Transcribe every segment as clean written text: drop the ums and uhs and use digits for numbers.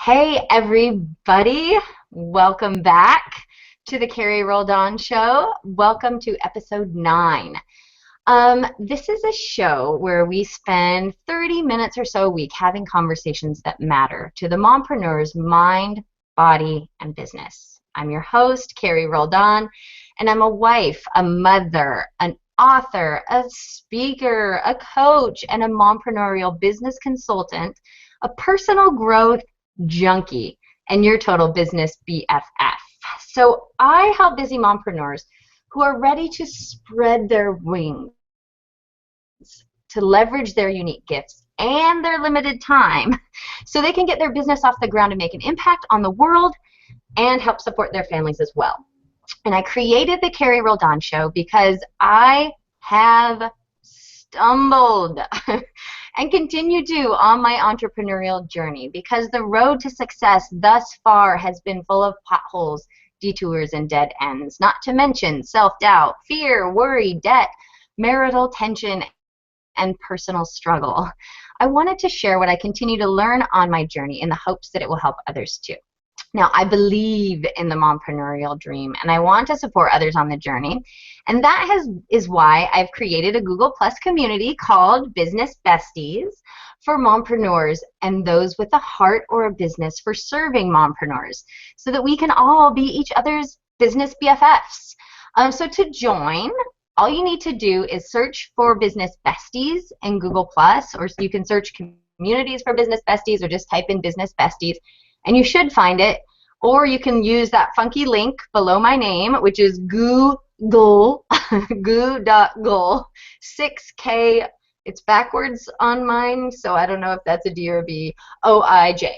Hey everybody, welcome back to the Carrie Roldan Show. Welcome to episode 9. This is a show where we spend 30 minutes or so a week having conversations that matter to the mompreneur's mind, body, and business. I'm your host, Carrie Roldan, and I'm a wife, a mother, an author, a speaker, a coach, and a mompreneurial business consultant, a personal growth junkie, and your total business BFF. So I help busy mompreneurs who are ready to spread their wings, to leverage their unique gifts and their limited time so they can get their business off the ground and make an impact on the world and help support their families as well. And I created the Carrie Roldan Show because I have stumbled and continue to on my entrepreneurial journey, because the road to success thus far has been full of potholes, detours, and dead ends, not to mention self-doubt, fear, worry, debt, marital tension, and personal struggle. I wanted to share what I continue to learn on my journey in the hopes that it will help others too. Now, I believe in the mompreneurial dream, and I want to support others on the journey. And that is why I've created a Google Plus community called Business Besties for mompreneurs and those with a heart or a business for serving mompreneurs, so that we can all be each other's business BFFs. So to join, all you need to do is search for Business Besties in Google Plus, or you can search communities for Business Besties, or just type in Business Besties, and you should find it. Or you can use that funky link below my name, which is goo.gul 6K. It's backwards on mine, so I don't know if that's a D or a B. OIJ.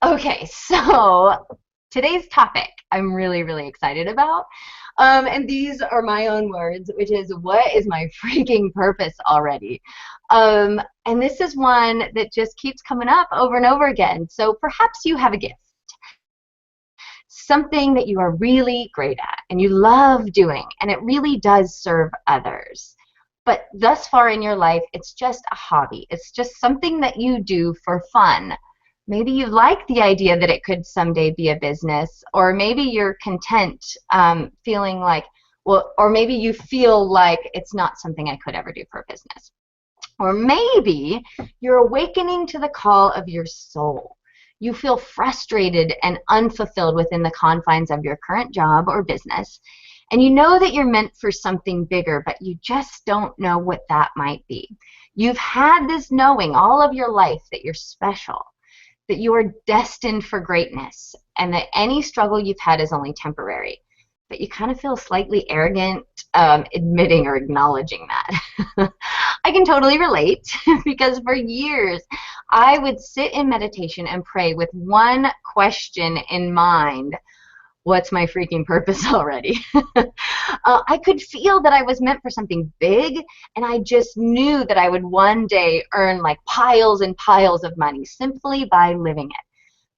Okay, so today's topic I'm really, really excited about. And these are my own words, which is, what is my freaking purpose already? And this is one that just keeps coming up over and over again. So perhaps you have a gift, something that you are really great at and you love doing, and it really does serve others. But thus far in your life, it's just a hobby. It's just something that you do for fun. Maybe you like the idea that it could someday be a business, or maybe you're content feeling like, well, or maybe you feel like it's not something I could ever do for a business. Or maybe you're awakening to the call of your soul. You feel frustrated and unfulfilled within the confines of your current job or business, and you know that you're meant for something bigger, but you just don't know what that might be. You've had this knowing all of your life that you're special, that you are destined for greatness, and that any struggle you've had is only temporary. But you kind of feel slightly arrogant admitting or acknowledging that. I can totally relate, because for years I would sit in meditation and pray with one question in mind: what's my freaking purpose already? I could feel that I was meant for something big, and I just knew that I would one day earn like piles and piles of money simply by living it.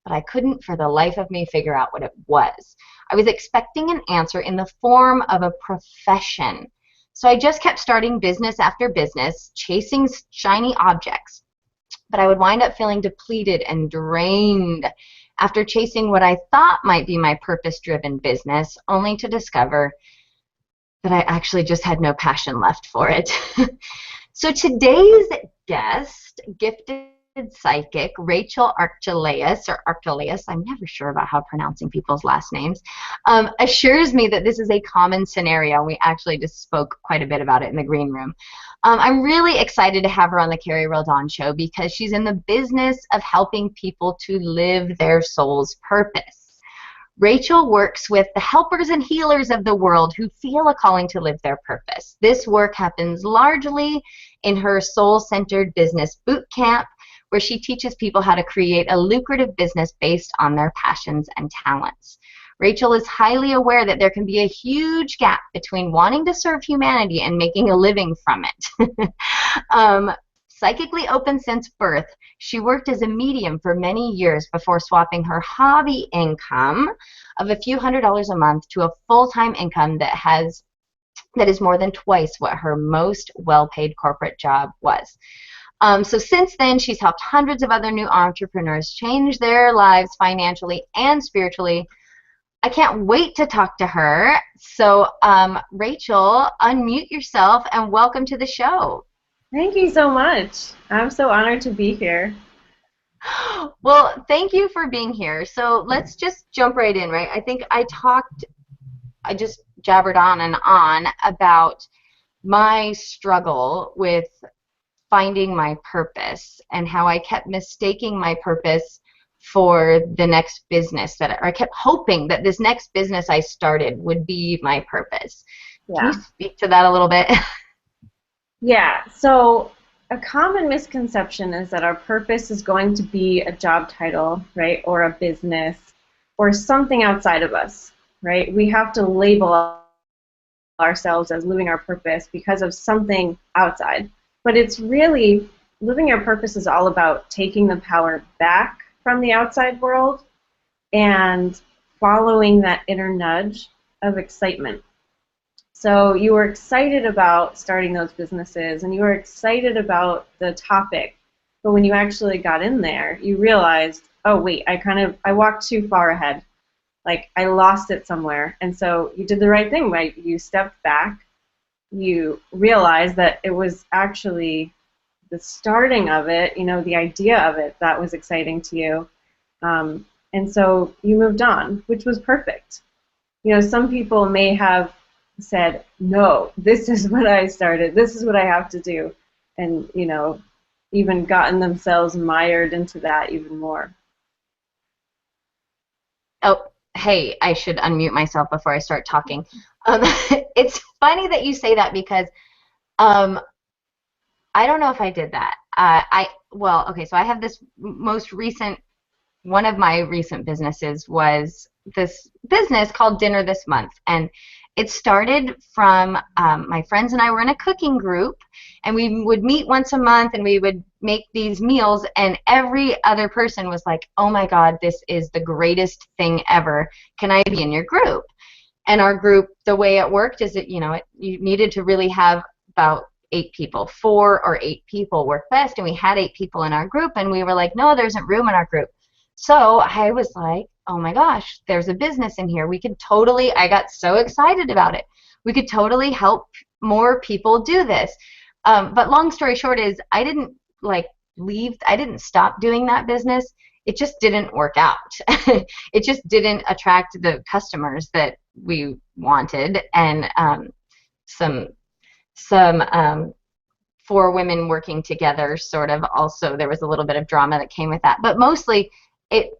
But I couldn't for the life of me figure out what it was. I was expecting an answer in the form of a profession. So I just kept starting business after business, chasing shiny objects. But I would wind up feeling depleted and drained after chasing what I thought might be my purpose-driven business, only to discover that I actually just had no passion left for it. So today's guest, gifted psychic Rachel Archelaus, I'm never sure about how pronouncing people's last names, assures me that this is a common scenario. We actually just spoke quite a bit about it in the green room. I'm really excited to have her on the Carrie Roldan Show, because she's in the business of helping people to live their soul's purpose. Rachel works with the helpers and healers of the world who feel a calling to live their purpose. This work happens largely in her SoulCentered business Bootcamp, where she teaches people how to create a lucrative business based on their passions and talents. Rachel is highly aware that there can be a huge gap between wanting to serve humanity and making a living from it. Psychically open since birth, she worked as a medium for many years before swapping her hobby income of a few $100s a month to a full-time income that is more than twice what her most well-paid corporate job was. So since then, she's helped hundreds of other new entrepreneurs change their lives financially and spiritually. I can't wait to talk to her. So, Rachel, unmute yourself and welcome to the show. Thank you so much. I'm so honored to be here. Well, thank you for being here. So let's just jump right in, right? I just jabbered on and on about my struggle with finding my purpose and how I kept mistaking my purpose for the next business or I kept hoping that this next business I started would be my purpose. Can you Yeah. speak to that a little bit? Yeah. So, a common misconception is that our purpose is going to be a job title, right? Or a business or something outside of us, right? We have to label ourselves as living our purpose because of something outside. But it's really living your purpose is all about taking the power back from the outside world and following that inner nudge of excitement. So you were excited about starting those businesses and you were excited about the topic, but when you actually got in there, you realized, oh wait, I walked too far ahead. Like I lost it somewhere. And so you did the right thing, right? You stepped back, you realized that it was actually the starting of it, the idea of it that was exciting to you. And so you moved on, which was perfect. Some people may have said, no, this is what I started, this is what I have to do, and, even gotten themselves mired into that even more. Oh, hey, I should unmute myself before I start talking. Um, it's funny that you say that because um, I don't know if I did that. Well, okay, so I have this most recent, one of my recent businesses was this business called Dinner This Month. And it started from my friends and I were in a cooking group, and we would meet once a month and we would make these meals. And every other person was like, oh my God, this is the greatest thing ever. Can I be in your group? And our group, the way it worked is that, you needed to really have about 8 people. 4 or 8 people work best, and we had 8 people in our group, and we were like, no, there isn't room in our group. So I was like, oh my gosh, there's a business in here. I got so excited about it. We could totally help more people do this. But long story short is I didn't I didn't stop doing that business. It just didn't work out. It just didn't attract the customers that we wanted. And some some 4 women working together sort of also there was a little bit of drama that came with that, but mostly it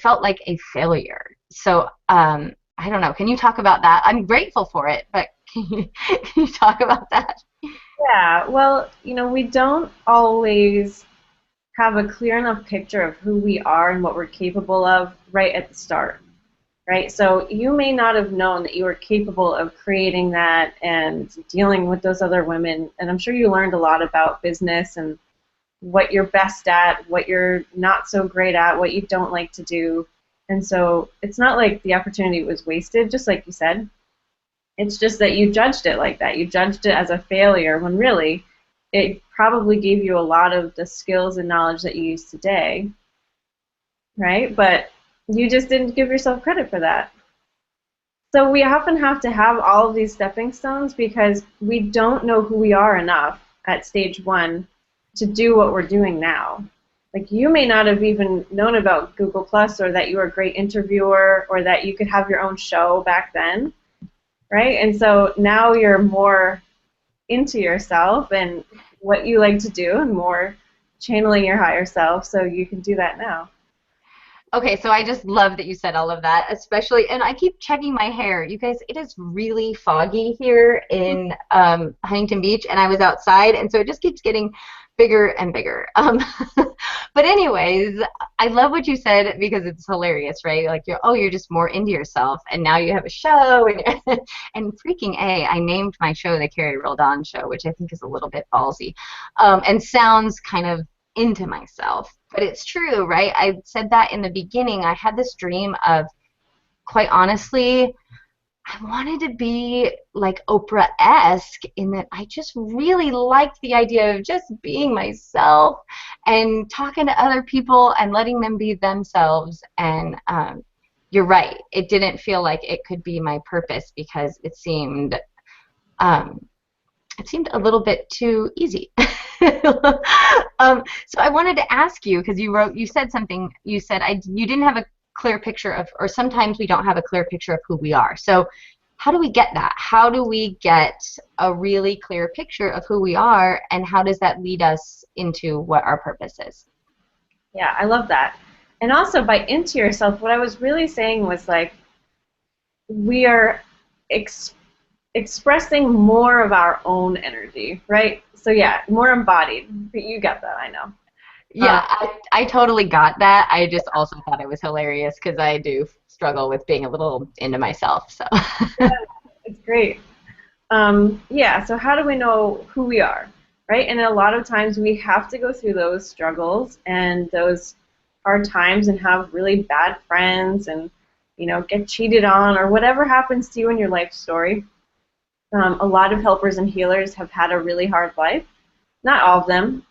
felt like a failure. So I don't know, can you talk about that? I'm grateful for it, but can you talk about that? Yeah, well, we don't always have a clear enough picture of who we are and what we're capable of right at the start, right? So you may not have known that you were capable of creating that and dealing with those other women, and I'm sure you learned a lot about business and what you're best at, what you're not so great at, what you don't like to do. And so it's not like the opportunity was wasted, just like you said. It's just that you judged it like that. You judged it as a failure when really it probably gave you a lot of the skills and knowledge that you use today, right? But you just didn't give yourself credit for that. So we often have to have all of these stepping stones because we don't know who we are enough at stage one to do what we're doing now. Like you may not have even known about Google Plus or that you were a great interviewer or that you could have your own show back then, right? And so now you're more into yourself and what you like to do and more channeling your higher self so you can do that now. Okay, so I just love that you said all of that, especially, and I keep checking my hair. You guys, it is really foggy here in Huntington Beach, and I was outside, and so it just keeps getting bigger and bigger. But anyways, I love what you said because it's hilarious, right? Like you're just more into yourself, and now you have a show, and and freaking A, I named my show the Carrie Rolled On Show, which I think is a little bit ballsy, and sounds kind of into myself. But it's true, right? I said that in the beginning. I had this dream of, quite honestly, I wanted to be like Oprah-esque in that I just really liked the idea of just being myself and talking to other people and letting them be themselves. And you're right, it didn't feel like it could be my purpose because um, it seemed a little bit too easy. So I wanted to ask you because you said something. You said you didn't have a clear picture of, or sometimes we don't have a clear picture of who we are. So how do we get that? How do we get a really clear picture of who we are, and how does that lead us into what our purpose is? Yeah, I love that. And also by into yourself, what I was really saying was like we are ex- expressing more of our own energy, right? So yeah, more embodied. You get that, I know. Yeah, I totally got that. I just also thought it was hilarious because I do struggle with being a little into myself. So. It's great. Yeah, so how do we know who we are, right? And a lot of times we have to go through those struggles and those hard times and have really bad friends and, get cheated on or whatever happens to you in your life story. A lot of helpers and healers have had a really hard life. Not all of them,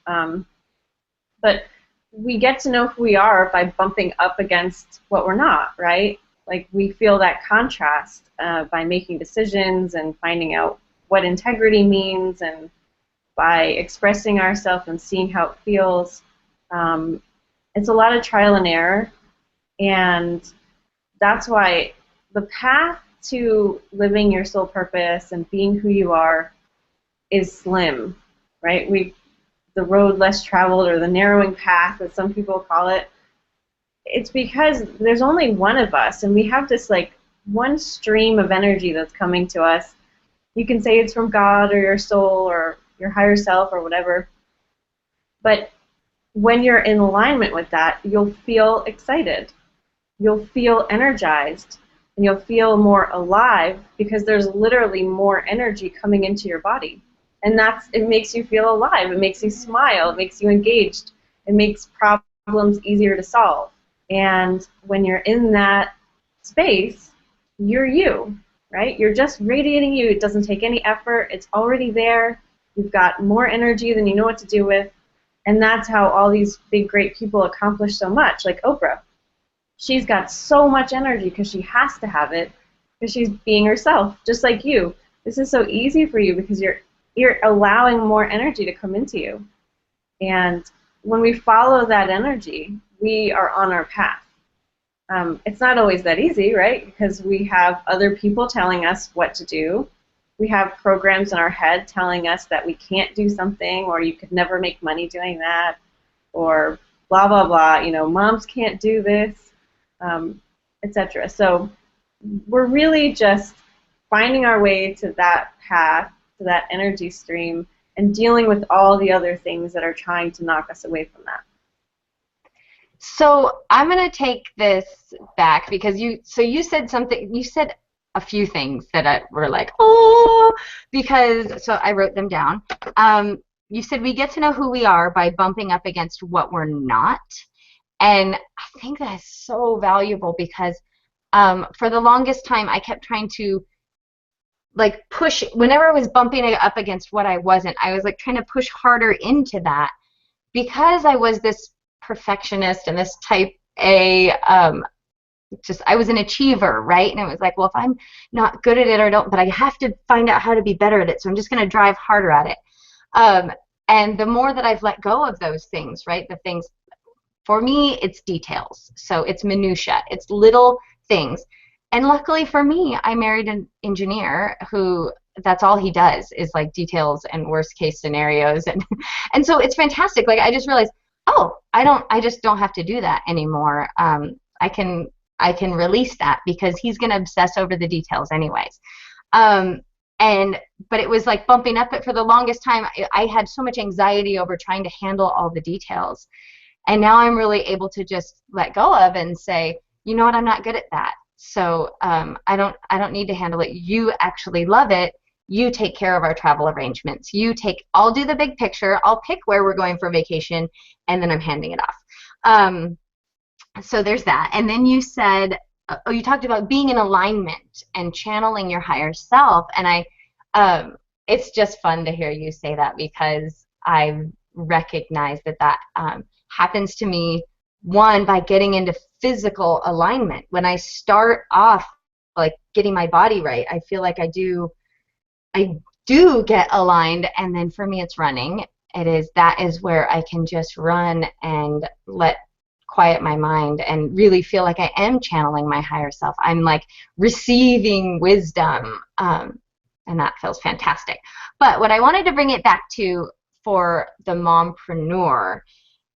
but we get to know who we are by bumping up against what we're not, right? Like we feel that contrast by making decisions and finding out what integrity means and by expressing ourselves and seeing how it feels. Um, it's a lot of trial and error, and that's why the path to living your soul purpose and being who you are is slim, right? The road less traveled or the narrowing path, as some people call it. It's because there's only one of us, and we have this like one stream of energy that's coming to us. You can say it's from God or your soul or your higher self or whatever, but when you're in alignment with that, you'll feel excited, you'll feel energized, and you'll feel more alive because there's literally more energy coming into your body. And it makes you feel alive, it makes you smile, it makes you engaged, it makes problems easier to solve. And when you're in that space, you're you, right? You're just radiating you. It doesn't take any effort. It's already there. You've got more energy than you know what to do with. And that's how all these big, great people accomplish so much, like Oprah. She's got so much energy because she has to have it because she's being herself, just like you. This is so easy for you because you're allowing more energy to come into you. And when we follow that energy, we are on our path. It's not always that easy, right? Because we have other people telling us what to do. We have programs in our head telling us that we can't do something, or you could never make money doing that, or blah, blah, blah. Moms can't do this, etc. So we're really just finding our way to that path, to that energy stream, and dealing with all the other things that are trying to knock us away from that. So I'm going to take this back because you said something, you said a few things that were like, oh, because, so I wrote them down. You said we get to know who we are by bumping up against what we're not. And I think that's so valuable because for the longest time I kept trying to like push, whenever I was bumping up against what I wasn't, I was like trying to push harder into that because I was this perfectionist and this type A, just I was an achiever, right? And it was like, well, if I'm not good at it or don't, but I have to find out how to be better at it, so I'm just going to drive harder at it. And the more that I've let go of those things, right, the things, for me, it's details. So it's minutia. It's little things. And luckily for me, I married an engineer who that's all he does is like details and worst case scenarios. And so it's fantastic. Like I just realized, oh, I just don't have to do that anymore. I can release that because he's going to obsess over the details anyways. But it was like bumping up it for the longest time. I had so much anxiety over trying to handle all the details. And now I'm really able to just let go of and say, you know what, I'm not good at that. So I don't need to handle it. You actually love it. You take care of our travel arrangements. I'll do the big picture. I'll pick where we're going for vacation, and then I'm handing it off. So there's that. And then you said oh, you talked about being in alignment and channeling your higher self. And it's just fun to hear you say that, because I recognize that happens to me, one, by getting into physical alignment. When I start off like getting my body right, I feel like I do get aligned. And then for me, it's running. That is where I can just run and quiet my mind and really feel like I am channeling my higher self. I'm like receiving wisdom, and that feels fantastic. But what I wanted to bring it back to for the mompreneur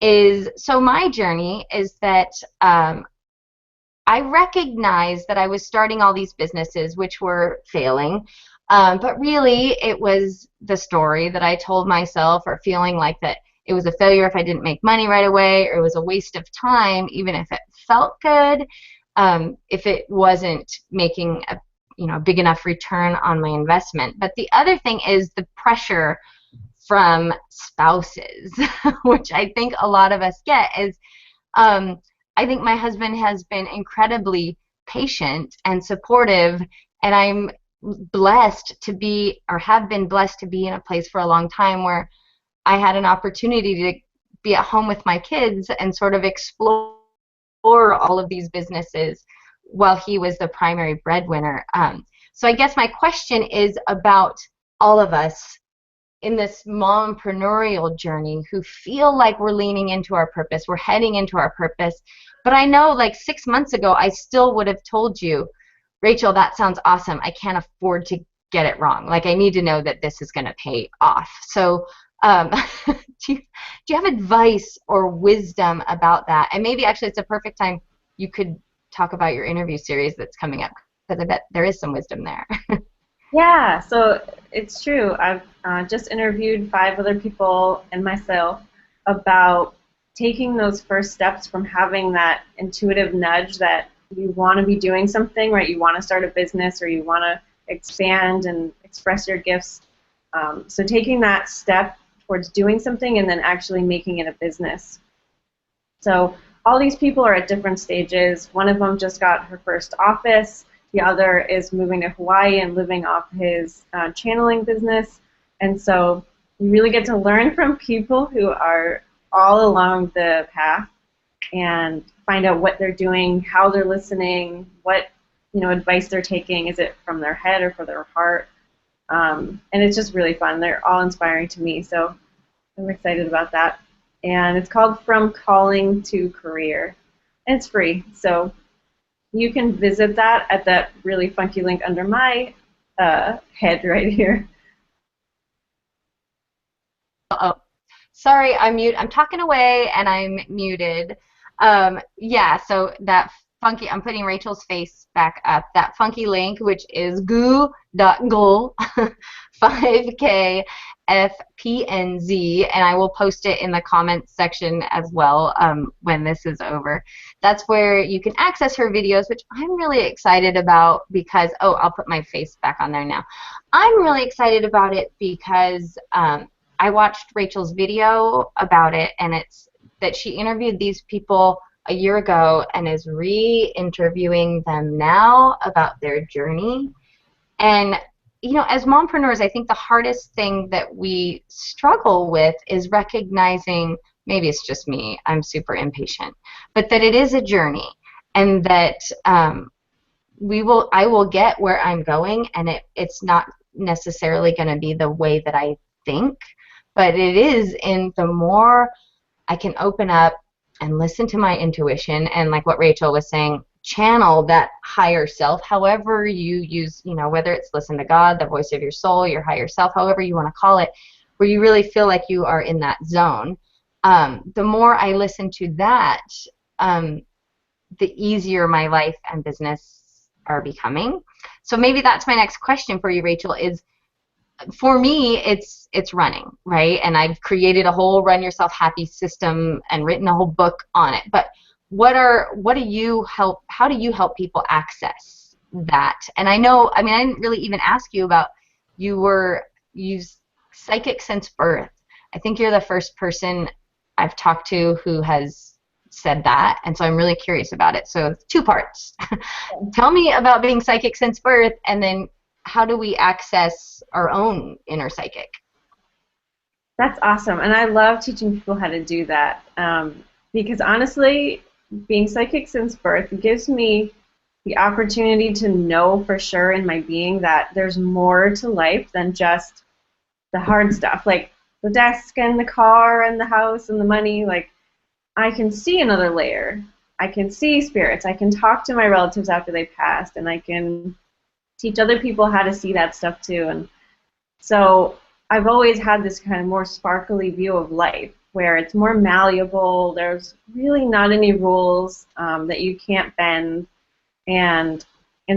is, so my journey is that I recognized that I was starting all these businesses which were failing, but really it was the story that I told myself, or feeling like that it was a failure if I didn't make money right away, or it was a waste of time, even if it felt good, if it wasn't making a big enough return on my investment. But the other thing is the pressure from spouses, which I think a lot of us get, is I think my husband has been incredibly patient and supportive, and I'm blessed to be, or have been blessed to be, in a place for a long time where I had an opportunity to be at home with my kids and sort of explore all of these businesses while he was the primary breadwinner. So I guess my question is about all of us in this mompreneurial journey who feel like we're leaning into our purpose, we're heading into our purpose. But I know, like 6 months ago, I still would have told you, Rachel, that sounds awesome. I can't afford to get it wrong. Like, I need to know that this is going to pay off. So do you have advice or wisdom about that? And maybe actually it's a perfect time you could talk about your interview series that's coming up, because I bet there is some wisdom there. Yeah, so it's true. I've just interviewed 5 other people and myself about taking those first steps from having that intuitive nudge that you want to be doing something, right? You want to start a business, or you want to expand and express your gifts. So taking that step towards doing something and then actually making it a business. So all these people are at different stages. One of them just got her first office. The other is moving to Hawaii and living off his channeling business. And so you really get to learn from people who are all along the path and find out what they're doing, how they're listening, what advice they're taking. Is it from their head or from their heart? And it's just really fun. They're all inspiring to me, so I'm excited about that. And it's called From Calling to Career. And it's free, so you can visit that at that really funky link under my head right here. Oh, sorry, I'm talking away and I'm muted. Yeah, so that funky, I'm putting Rachel's face back up. That funky link, which is goo.goal 5K FPNZ, and I will post it in the comments section as well when this is over. That's where you can access her videos, which I'm really excited about because, oh, I'll put my face back on there now. I'm really excited about it because I watched Rachel's video about it, and it's that she interviewed these people a year ago and is re-interviewing them now about their journey. And as mompreneurs, I think the hardest thing that we struggle with is recognizing, maybe it's just me, I'm super impatient, but that it is a journey, and that I will get where I'm going, and it's not necessarily going to be the way that I think, but it is in the more I can open up and listen to my intuition, and like what Rachel was saying, channel that higher self, however you use, whether it's listen to God, the voice of your soul, your higher self, however you want to call it, where you really feel like you are in that zone. The more I listen to that, the easier my life and business are becoming. So maybe that's my next question for you, Rachel, is, for me, it's running, right? And I've created a whole Run Yourself Happy system and written a whole book on it. But how do you help people access that? And I didn't really even ask you about, you psychic since birth. I think you're the first person I've talked to who has said that, and so I'm really curious about it. So 2 parts. Tell me about being psychic since birth, and then how do we access our own inner psychic? That's awesome, and I love teaching people how to do that, because honestly, being psychic since birth gives me the opportunity to know for sure in my being that there's more to life than just the hard stuff, like the desk and the car and the house and the money. Like, I can see another layer. I can see spirits. I can talk to my relatives after they passed, and I can teach other people how to see that stuff too. And so I've always had this kind of more sparkly view of life where it's more malleable. There's really not any rules that you can't bend. And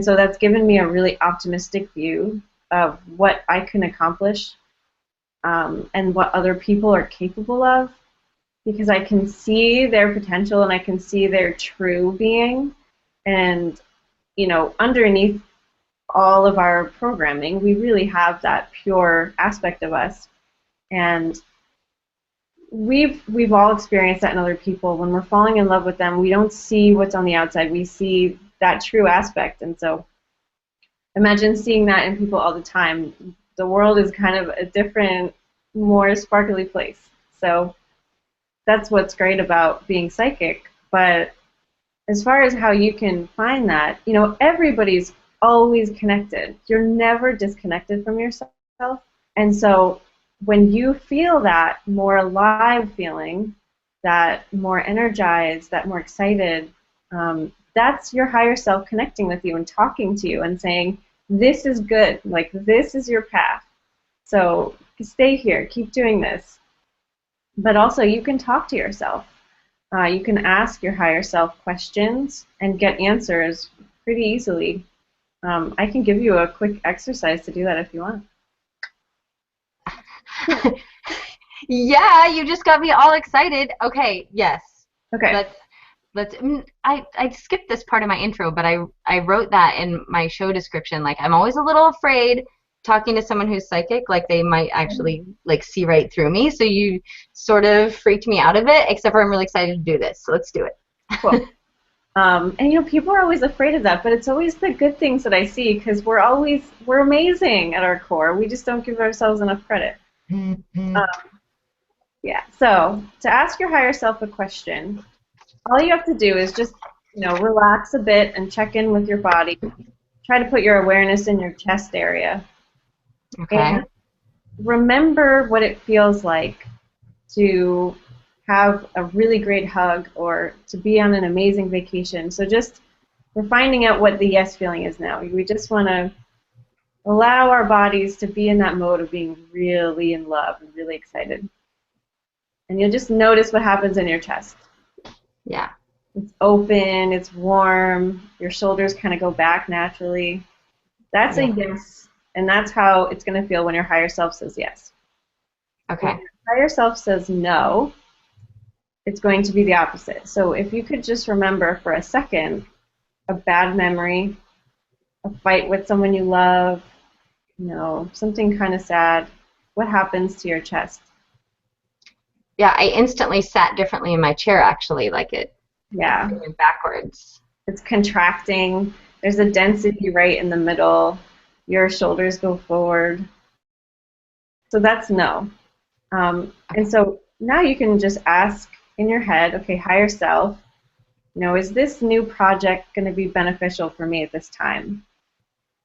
so that's given me a really optimistic view of what I can accomplish and what other people are capable of, because I can see their potential and I can see their true being. And, you know, underneath all of our programming, we really have that pure aspect of us. And we've all experienced that in other people. When we're falling in love with them, we don't see what's on the outside. We see that true aspect. And so imagine seeing that in people all the time. The world is kind of a different, more sparkly place. So that's what's great about being psychic. But as far as how you can find that, you know, everybody's always connected. You're never disconnected from yourself. And so when you feel that more alive feeling, that more energized, that more excited, that's your higher self connecting with you and talking to you and saying, this is good, like this is your path. So stay here, keep doing this. But also you can talk to yourself. You can ask your higher self questions and get answers pretty easily. I can give you a quick exercise to do that if you want. Yeah, you just got me all excited. Okay, yes. Okay. I skipped this part of my intro, but I wrote that in my show description. Like, I'm always a little afraid talking to someone who's psychic, like they might actually like see right through me. So you sort of freaked me out of it, except for I'm really excited to do this. So let's do it. Cool. And you know, people are always afraid of that, but it's always the good things that I see, because we're amazing at our core. We just don't give ourselves enough credit. Yeah. So to ask your higher self a question, all you have to do is just, you know, relax a bit and check in with your body. Try to put your awareness in your chest area. Okay. And remember what it feels like to have a really great hug or to be on an amazing vacation. So just, we're finding out what the yes feeling is now. We just want to allow our bodies to be in that mode of being really in love and really excited. And you'll just notice what happens in your chest. Yeah. It's open, it's warm, your shoulders kind of go back naturally. That's a yes, and that's how it's going to feel when your higher self says yes. Okay. When your higher self says no, it's going to be the opposite. So if you could just remember for a second a bad memory, a fight with someone you love, you know, something kind of sad, what happens to your chest? Yeah, I instantly sat differently in my chair, actually, like it went backwards. It's contracting. There's a density right in the middle. Your shoulders go forward. So that's no. And so now you can just ask in your head, okay, higher self, you know, is this new project going to be beneficial for me at this time?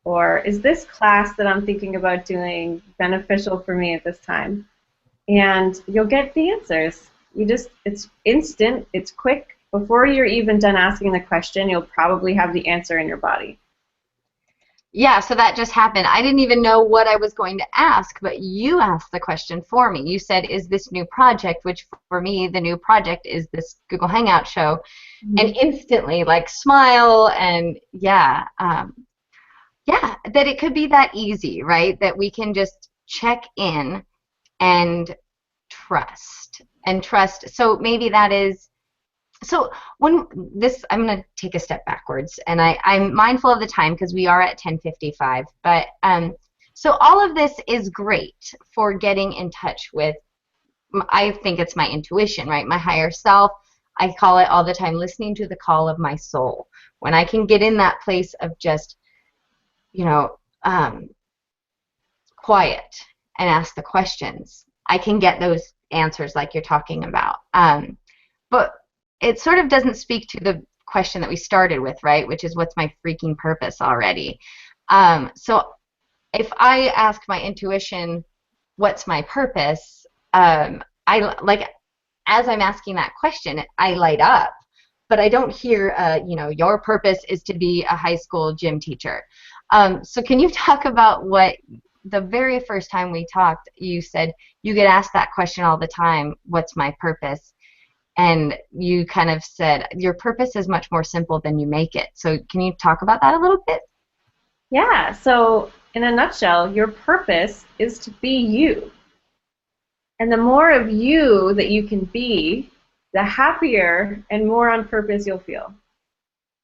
Or is this class that I'm thinking about doing beneficial for me at this time? And you'll get the answers. It's instant, it's quick. Before you're even done asking the question, you'll probably have the answer in your body. Yeah, so that just happened. I didn't even know what I was going to ask, but you asked the question for me. You said, is this new project, which for me, the new project is this Google Hangout show. Mm-hmm. And instantly, like, smile and that it could be that easy, right? That we can just check in and trust. So maybe that is, so when this, I'm going to take a step backwards, and I'm mindful of the time because we are at 10:55, but so all of this is great for getting in touch with, I think it's my intuition, right? My higher self. I call it all the time listening to the call of my soul. When I can get in that place of just, you know, quiet and ask the questions, I can get those answers like you're talking about. But it sort of doesn't speak to the question that we started with, right? Which is, what's my freaking purpose already? So if I ask my intuition, what's my purpose? I like, as I'm asking that question, I light up, but I don't hear, your purpose is to be a high school gym teacher. So can you talk about what the very first time we talked, you said you get asked that question all the time, what's my purpose? And you kind of said your purpose is much more simple than you make it. So can you talk about that a little bit? Yeah, so in a nutshell, your purpose is to be you. And the more of you that you can be, the happier and more on purpose you'll feel.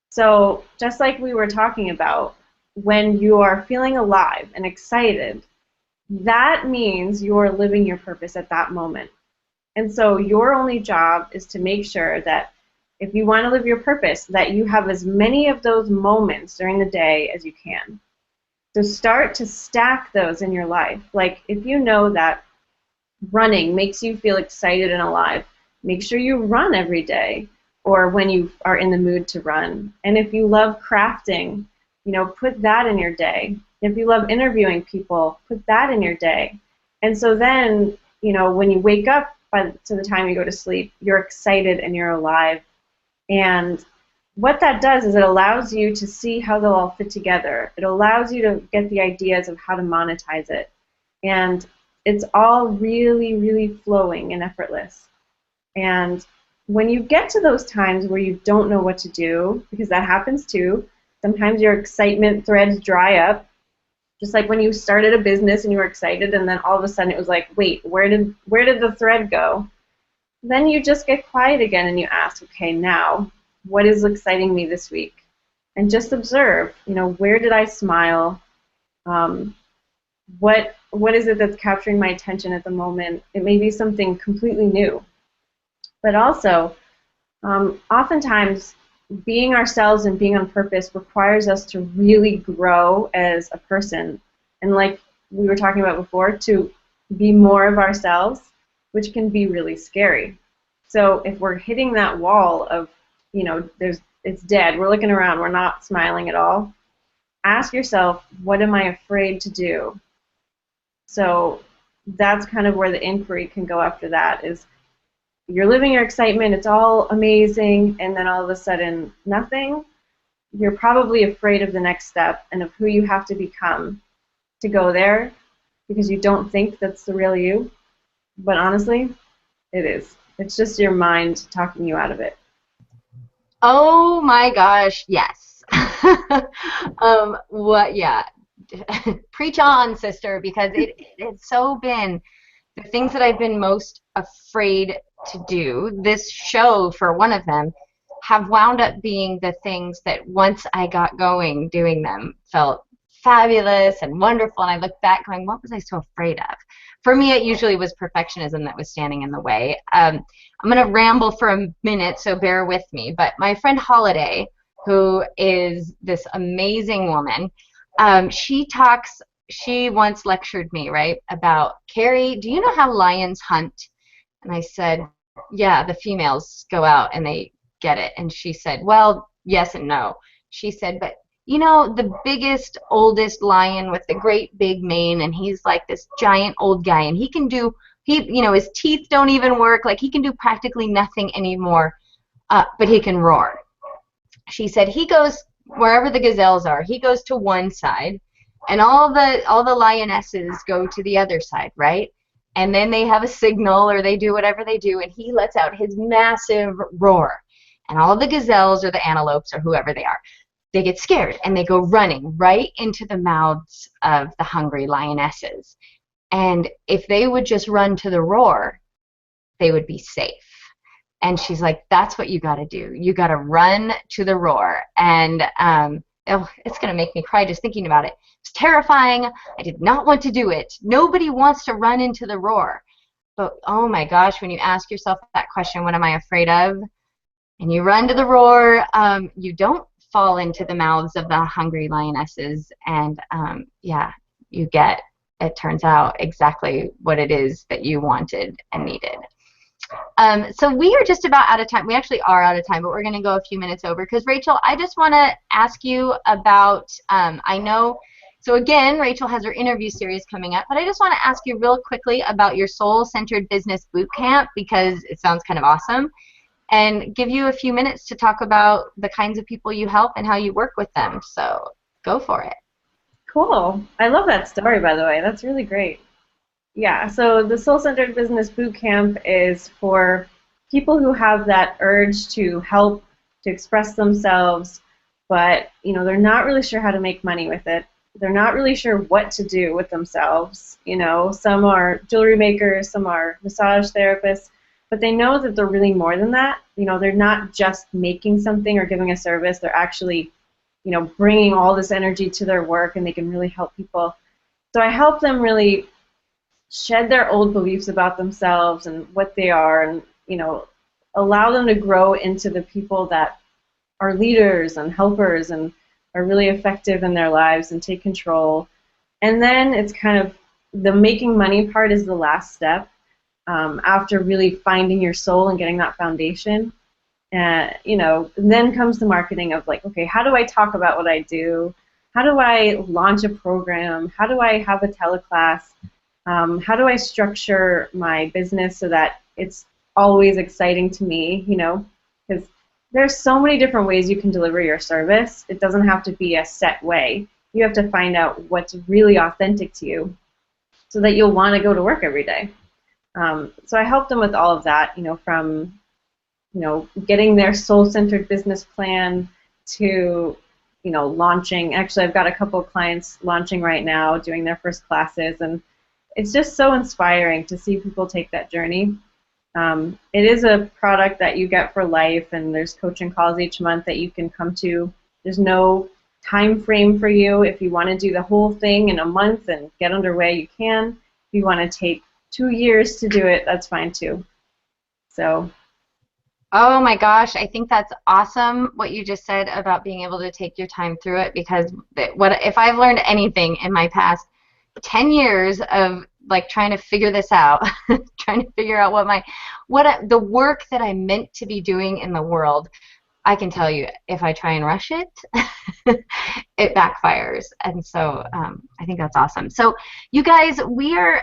So just like we were talking about, when you are feeling alive and excited, that means you're living your purpose at that moment. And so your only job is to make sure that if you want to live your purpose, that you have as many of those moments during the day as you can. So start to stack those in your life. Like if you know that running makes you feel excited and alive, make sure you run every day or when you are in the mood to run. And if you love crafting, put that in your day. If you love interviewing people, put that in your day. And so then, when you wake up to the time you go to sleep, you're excited and you're alive. And what that does is it allows you to see how they'll all fit together. It allows you to get the ideas of how to monetize it. And it's all really, really flowing and effortless. And when you get to those times where you don't know what to do, because that happens too, sometimes your excitement threads dry up, just like when you started a business and you were excited and then all of a sudden it was like, wait, where did the thread go? Then you just get quiet again and you ask, okay, now, what is exciting me this week? And just observe, where did I smile? What is it that's capturing my attention at the moment? It may be something completely new. But also, oftentimes, being ourselves and being on purpose requires us to really grow as a person. And like we were talking about before, to be more of ourselves, which can be really scary. So if we're hitting that wall of, it's dead, we're looking around, we're not smiling at all, ask yourself, what am I afraid to do? So that's kind of where the inquiry can go after that, is you're living your excitement, it's all amazing, and then all of a sudden, nothing. You're probably afraid of the next step and of who you have to become to go there because you don't think that's the real you. But honestly, it is. It's just your mind talking you out of it. Oh my gosh, yes. Yeah. Preach on, sister, because it's so been the things that I've been most afraid to do. This show, for one of them, have wound up being the things that once I got going doing them felt fabulous and wonderful. And I look back going, what was I so afraid of? For me, it usually was perfectionism that was standing in the way. I'm going to ramble for a minute, so bear with me. But my friend Holiday, who is this amazing woman, she once lectured me, right, about, Carrie, do you know how lions hunt? And I said, yeah, the females go out and they get it. And she said, well, yes and no. She said, but the biggest, oldest lion with the great big mane, and he's like this giant old guy, and his teeth don't even work, like he can do practically nothing anymore, but he can roar. She said he goes wherever the gazelles are, he goes to one side, and all the lionesses go to the other side, right? And then they have a signal, or they do whatever they do, and he lets out his massive roar. And all the gazelles or the antelopes or whoever they are, they get scared and they go running right into the mouths of the hungry lionesses. And if they would just run to the roar, they would be safe. And she's like, that's what you got to do. You got to run to the roar. And it's going to make me cry just thinking about it. It's terrifying. I did not want to do it. Nobody wants to run into the roar. But oh my gosh, when you ask yourself that question, what am I afraid of? and you run to the roar, you don't fall into the mouths of the hungry lionesses, and yeah, you get, it turns out, exactly what it is that you wanted and needed. So we are just about out of time. We actually are out of time, but we're going to go a few minutes over because, Rachel, I just want to ask you about, I know, so again, Rachel has her interview series coming up, but I just want to ask you real quickly about your Soul-Centered Business Bootcamp because it sounds kind of awesome, and give you a few minutes to talk about the kinds of people you help and how you work with them. So go for it. Cool. I love that story, by the way. That's really great. Yeah, so the Soul-Centered Business Bootcamp is for people who have that urge to help, to express themselves, but they're not really sure how to make money with it. They're not really sure what to do with themselves. Some are jewelry makers, some are massage therapists, but they know that they're really more than that. They're not just making something or giving a service. They're actually, bringing all this energy to their work, and they can really help people. So I help them really shed their old beliefs about themselves and what they are, and allow them to grow into the people that are leaders and helpers and are really effective in their lives and take control. And then it's kind of the making money part is the last step, after really finding your soul and getting that foundation. Then comes the marketing of like, okay, how do I talk about what I do? How do I launch a program? How do I have a teleclass? How do I structure my business so that it's always exciting to me, because there's so many different ways you can deliver your service. It doesn't have to be a set way. You have to find out what's really authentic to you so that you'll want to go to work every day. So I help them with all of that, from getting their soul-centered business plan to launching. Actually, I've got a couple of clients launching right now, doing their first classes, and it's just so inspiring to see people take that journey. It is a product that you get for life, and there's coaching calls each month that you can come to. There's no time frame for you. If you want to do the whole thing in a month and get underway, you can. If you want to take 2 years to do it, that's fine too. So. Oh my gosh, I think that's awesome what you just said about being able to take your time through it, because if I've learned anything in my past 10 years of like trying to figure this out, trying to figure out the work that I'm meant to be doing in the world, I can tell you if I try and rush it, it backfires. And so I think that's awesome. So you guys, we are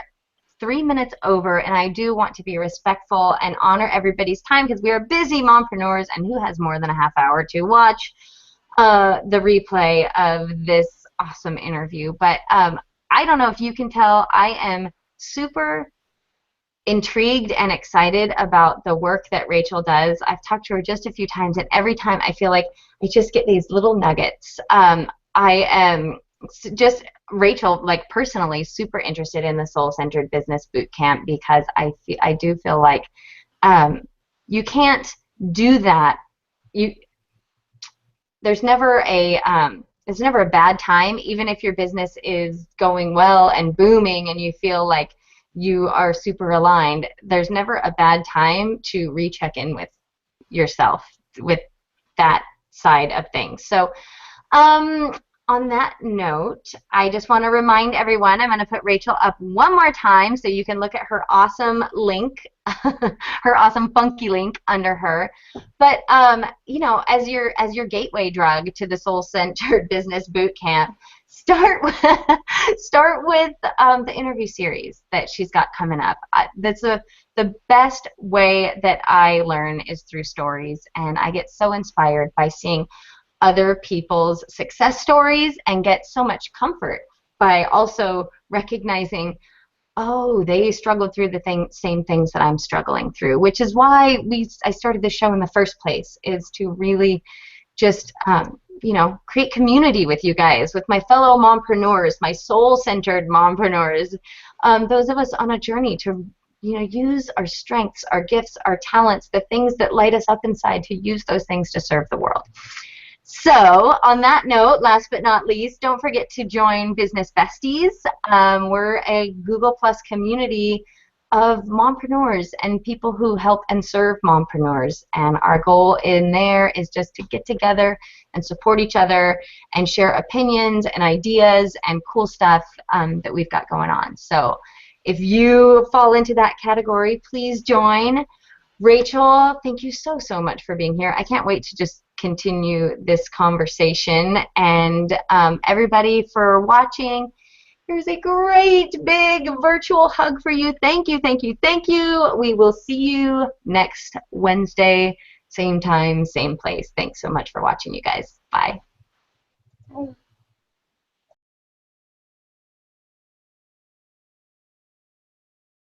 3 minutes over, and I do want to be respectful and honor everybody's time because we are busy mompreneurs, and who has more than a half hour to watch the replay of this awesome interview. But I don't know if you can tell, I am super intrigued and excited about the work that Rachel does. I've talked to her just a few times, and every time I feel like I just get these little nuggets. I am just, Rachel, like personally super interested in the Soul-Centered Business Bootcamp because I do feel like you can't do that. There's never a bad time, even if your business is going well and booming and you feel like you are super aligned. There's never a bad time to recheck in with yourself with that side of things. So on that note, I just want to remind everyone, I'm going to put Rachel up one more time so you can look at her awesome link, her awesome funky link under her. But as your gateway drug to the Soul-Centered Business Bootcamp, start with the interview series that she's got coming up. That's the best way that I learn is through stories, and I get so inspired by seeing other people's success stories and get so much comfort by also recognizing, oh, they struggled through the same things that I'm struggling through, which is why I started the show in the first place, is to really just create community with you guys, with my fellow mompreneurs, my soul-centered mompreneurs, those of us on a journey to use our strengths, our gifts, our talents, the things that light us up inside, to use those things to serve the world. So on that note, last but not least, don't forget to join Business Besties. We're a Google Plus community of mompreneurs and people who help and serve mompreneurs. And our goal in there is just to get together and support each other and share opinions and ideas and cool stuff that we've got going on. So if you fall into that category, please join. Rachel, thank you so, so much for being here. I can't wait to just continue this conversation. And everybody for watching, here's a great big virtual hug for you. Thank you, thank you, thank you. We will see you next Wednesday, same time, same place. Thanks so much for watching, you guys. Bye.